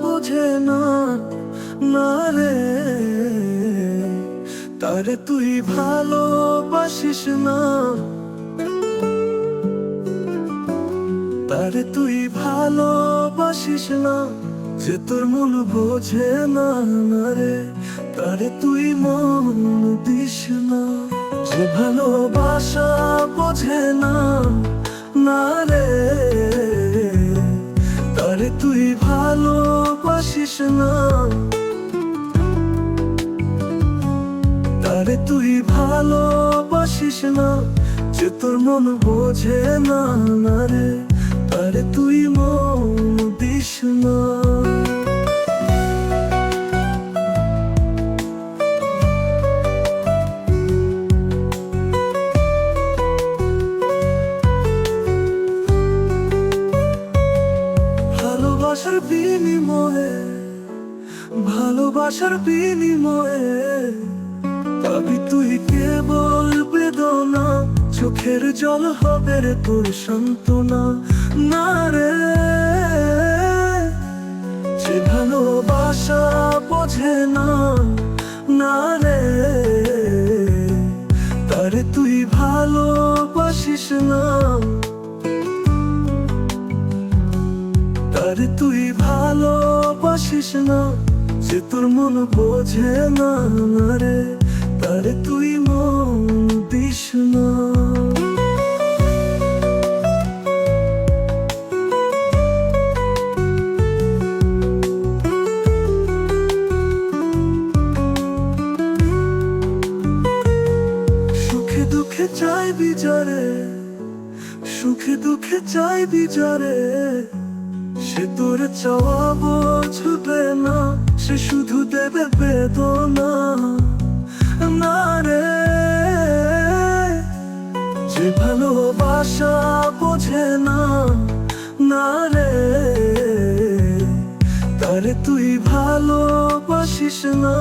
বোঝে না, না রে। তারে তুই ভালোবাসিস না, তারে তুই ভালোবাসিস না, যে তোর মন বোঝে না, না রে। তারে তুই মন দিস না, যে ভালোবাসা বোঝে না, না রে। তারে তুই ভালোবাসিস না, তারে তুই ভালোবাসিস না, যে তোর মন বোঝে না, না রে। তারে তুই মন দিস না। ভালোবাসার বিনিময়ে, ভালোবাসার বিনিময়ে পাবি তুই কেবল বেদনা, চোখের জল হবে রে তোর সান্ত্বনা, না রে। যে ভালোবাসা বোঝে না, না রে। তারে তুই ভালোবাসিস না, তারে তুই ভালোবাসিস না, যে তোর মন বোঝে না, না রে। তারে তুই মন দিস না। সুখে দুঃখে চাইবি যারে, সুখে দুঃখে চাইবি যারে, সে তোর চাওয়া বুঝবে না, সে শুধু দেবে বেদনা, না রে। যে ভালোবাসা বোঝে না, না রে। তারে তুই ভালোবাসিস না,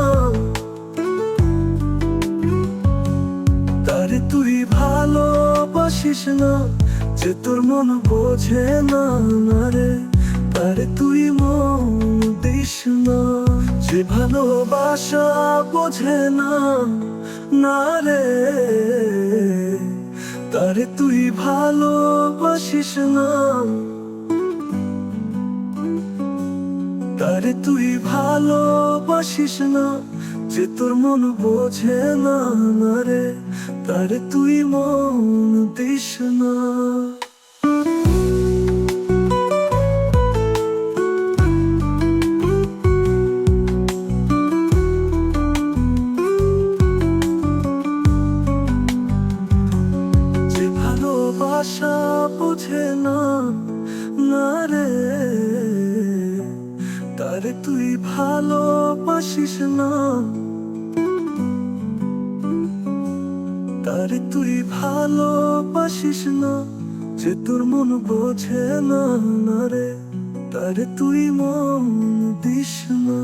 তারে তুই ভালোবাসিস না, যে তোর মন বোঝে না, না রে। তারে তুই মন দিস না। যে ভালোবাসা বোঝে না, না রে। তারে তুই ভালোবাসিস না, তারে তুই ভালোবাসিস না, যে তোর মন বোঝে না, না রে। তারে তুই মন দিস না। ভালোবাসা বোঝে না, না রে। তারে তুই ভালোবাসিস না, তারে তুই ভালোবাসিস না, যে তোর মন বোঝে না, না রে। তারে তুই মন দিস না।